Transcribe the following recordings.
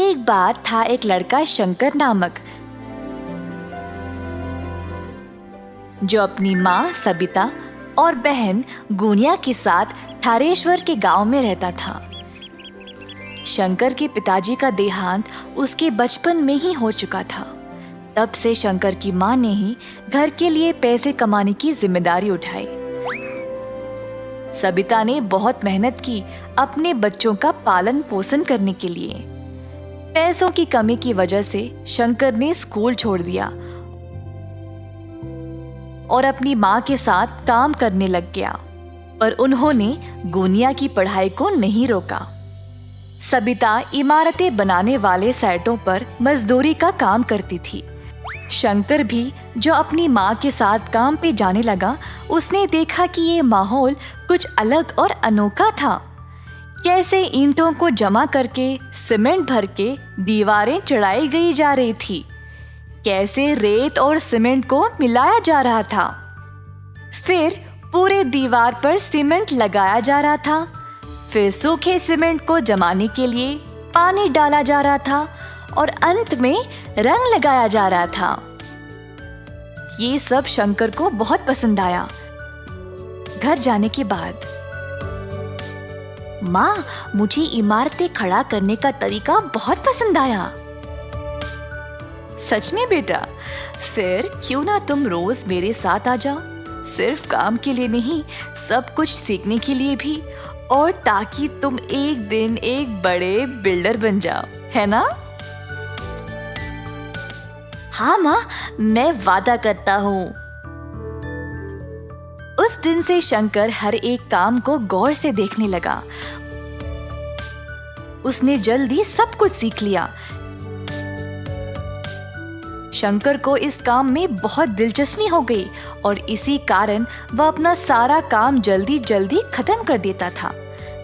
एक बार था एक लड़का शंकर नामक, जो अपनी माँ सबिता और बहन गुनिया के साथ थारेश्वर के गांव में रहता था। शंकर के पिताजी का देहांत उसके बचपन में ही हो चुका था। तब से शंकर की माँ ने ही घर के लिए पैसे कमाने की जिम्मेदारी उठाई। सबिता ने बहुत मेहनत की अपने बच्चों का पालन पोषण करने के लिए। पैसों की कमी की वजह से शंकर ने स्कूल छोड़ दिया और अपनी माँ के साथ काम करने लग गया, पर उन्होंने गुनिया की पढ़ाई को नहीं रोका। सबिता इमारतें बनाने वाले साइटों पर मजदूरी का काम करती थी। शंकर भी जो अपनी माँ के साथ काम पे जाने लगा, उसने देखा कि ये माहौल कुछ अलग और अनोखा था। कैसे ईंटों को जमा करके सीमेंट भर के दीवारें चढ़ाई गई जा रही थी, कैसे रेत और सीमेंट को मिलाया जा रहा था, फिर पूरे दीवार पर सीमेंट लगाया जा रहा था, फिर सूखे सीमेंट को जमाने के लिए पानी डाला जा रहा था और अंत में रंग लगाया जा रहा था। ये सब शंकर को बहुत पसंद आया। घर जाने के बाद, माँ, मुझे इमारतें खड़ा करने का तरीका बहुत पसंद आया। सच में बेटा? फिर क्यों ना तुम रोज मेरे साथ आ जाओ, सिर्फ काम के लिए नहीं, सब कुछ सीखने के लिए भी, और ताकि तुम एक दिन एक बड़े बिल्डर बन जाओ, है ना? हाँ माँ, मैं वादा करता हूँ। उस दिन से शंकर हर एक काम को गौर से देखने लगा। उसने जल्दी सब कुछ सीख लिया। शंकर को इस काम में बहुत दिलचस्पी हो गई और इसी कारण वह अपना सारा काम जल्दी जल्दी खत्म कर देता था।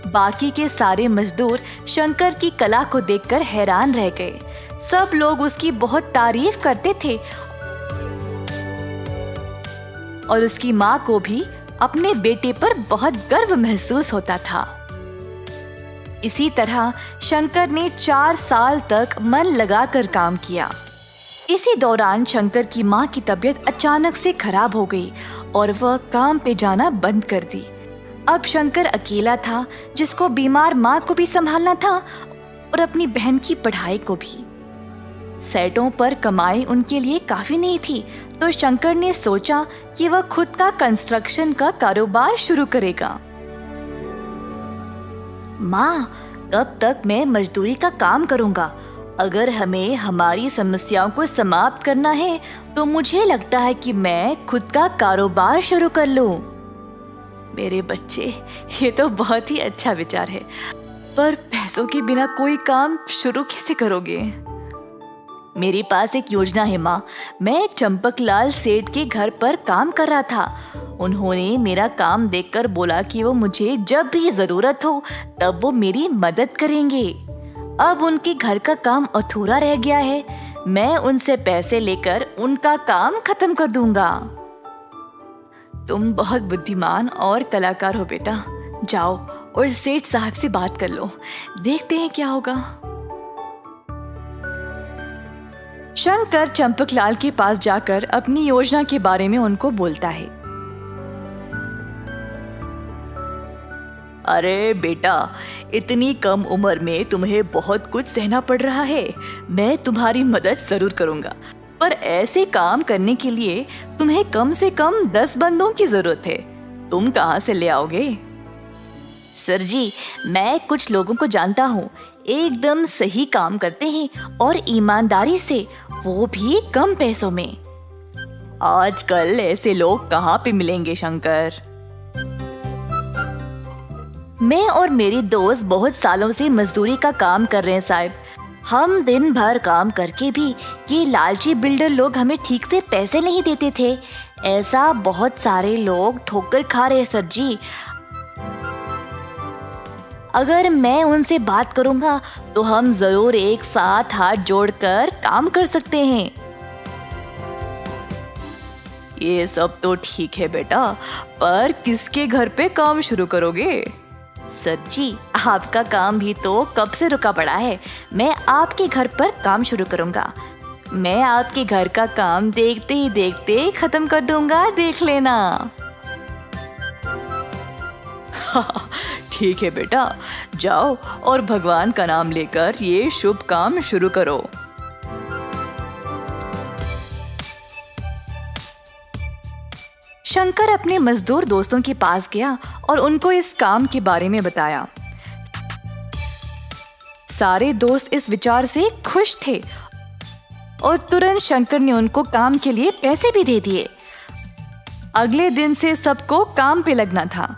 बाकी के सारे मजदूर शंकर की कला को देखकर हैरान रह गए। सब लोग उसकी बहुत तारीफ करते थे और उसकी माँ को भी अपने बेटे पर बहुत गर्व महसूस होता था। इसी तरह शंकर ने 4 साल तक मन लगाकर काम किया। इसी दौरान शंकर की माँ की तबीयत अचानक से खराब हो गई और वह काम पे जाना बंद कर दी। अब शंकर अकेला था, जिसको बीमार माँ को भी संभालना था और अपनी बहन की पढ़ाई को भी। सेटों पर कमाई उनके लिए काफी नहीं थी, तो शंकर ने सोचा कि वह खुद का कंस्ट्रक्शन का कारोबार शुरू करेगा। माँ, कब तक मैं मजदूरी का काम करूंगा? अगर हमें हमारी समस्याओं को समाप्त करना है तो मुझे लगता है कि मैं खुद का कारोबार शुरू कर लूं। मेरे बच्चे, ये तो बहुत ही अच्छा विचार है, पर पैसों के बिना कोई काम शुरू कैसे करोगे? मेरे पास एक योजना है माँ। मैं चंपकलाल सेठ के घर पर काम कर रहा था। उन्होंने मेरा काम देखकर बोला कि वो मुझे जब भी जरूरत हो तब वो मेरी मदद करेंगे। अब उनके घर का काम अधूरा रह गया है। मैं उनसे पैसे लेकर उनका काम खत्म कर दूंगा। तुम बहुत बुद्धिमान और कलाकार हो बेटा। जाओ और सेठ साहब से बात कर लो, देखते हैं क्या होगा। शंकर चंपकलाल के पास जाकर अपनी योजना के बारे में उनको बोलता है। अरे बेटा, इतनी कम उम्र में तुम्हें बहुत कुछ सहना पड़ रहा है। मैं तुम्हारी मदद जरूर करूंगा, पर ऐसे काम करने के लिए तुम्हें कम से कम 10 बंदों की जरूरत है। तुम कहाँ से ले आओगे? सर जी, मैं कुछ लोगों को जानता हूँ, एकदम सही काम करते हैं और ईमानदारी से, वो भी कम पैसों में। आजकल ऐसे लोग कहाँ पे मिलेंगे शंकर? मैं और मेरे दोस्त बहुत सालों से मजदूरी का काम कर रहे हैं साहब। हम दिन भर काम करके भी ये लालची बिल्डर लोग हमें ठीक से पैसे नहीं देते थे। ऐसा बहुत सारे लोग ठोकर खा रहे हैं सर जी। अगर मैं उनसे बात करूंगा तो हम जरूर एक साथ हाथ जोड़कर काम कर सकते हैं। ये सब तो ठीक है बेटा, पर किसके घर पे काम शुरू करोगे? सर जी, आपका काम भी तो कब से रुका पड़ा है। मैं आपके घर पर काम शुरू करूंगा। मैं आपके घर का काम देखते ही देखते खत्म कर दूंगा, देख लेना। ठीक है बेटा, जाओ और भगवान का नाम लेकर ये शुभ काम शुरू करो। शंकर अपने मजदूर दोस्तों के पास गया और उनको इस काम के बारे में बताया। सारे दोस्त इस विचार से खुश थे और तुरंत शंकर ने उनको काम के लिए पैसे भी दे दिए। अगले दिन से सबको काम पे लगना था।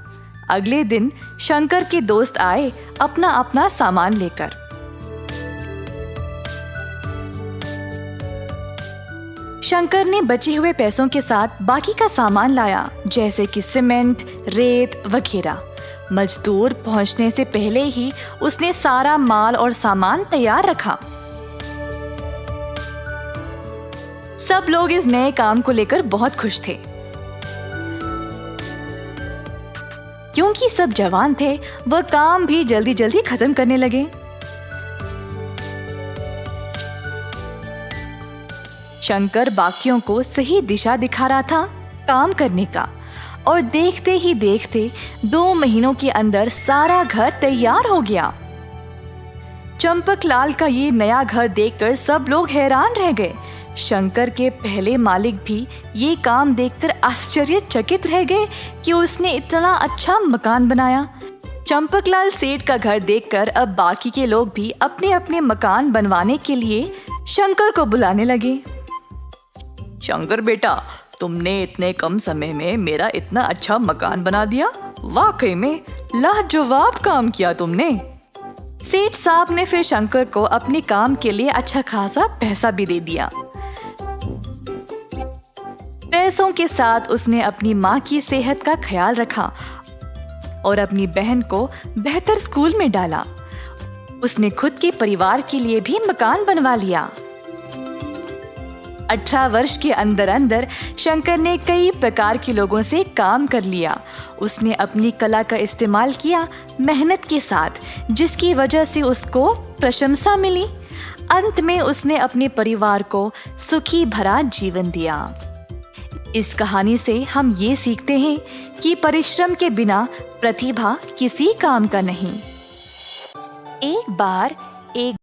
अगले दिन शंकर के दोस्त आए अपना अपना सामान लेकर। शंकर ने बचे हुए पैसों के साथ बाकी का सामान लाया, जैसे कि सीमेंट, रेत वगैरह। मजदूर पहुंचने से पहले ही उसने सारा माल और सामान तैयार रखा। सब लोग इस नए काम को लेकर बहुत खुश थे। क्योंकि सब जवान थे, वह काम भी जल्दी जल्दी खत्म करने लगे। शंकर बाकियों को सही दिशा दिखा रहा था काम करने का, और देखते ही देखते 2 महीनों के अंदर सारा घर तैयार हो गया। चंपकलाल का ये नया घर देखकर सब लोग हैरान रह गए। शंकर के पहले मालिक भी ये काम देखकर आश्चर्यचकित रह गए कि उसने इतना अच्छा मकान बनाया। चंपकलाल सेठ का घर देखकर अब बाकी के लोग भी अपने अपने मकान बनवाने के लिए शंकर को बुलाने लगे। शंकर बेटा, तुमने इतने कम समय में मेरा इतना अच्छा मकान बना दिया। वाकई में लाजवाब काम किया तुमने। सेठ साहब ने फिर शंकर को अपने काम के लिए अच्छा खासा पैसा भी दे दिया। पैसों के साथ उसने अपनी माँ की सेहत का ख्याल रखा और अपनी बहन को बेहतर स्कूल में डाला। उसने खुद के परिवार के लिए भी मकान बनवा लिया। 18 वर्ष के अंदर अंदर शंकर ने कई प्रकार के लोगों से काम कर लिया। उसने अपनी कला का इस्तेमाल किया मेहनत के साथ, जिसकी वजह से उसको प्रशंसा मिली। अंत में उसने अपने परिवार को सुखी भरा जीवन दिया। इस कहानी से हम ये सीखते हैं कि परिश्रम के बिना प्रतिभा किसी काम का नहीं। एक बार एक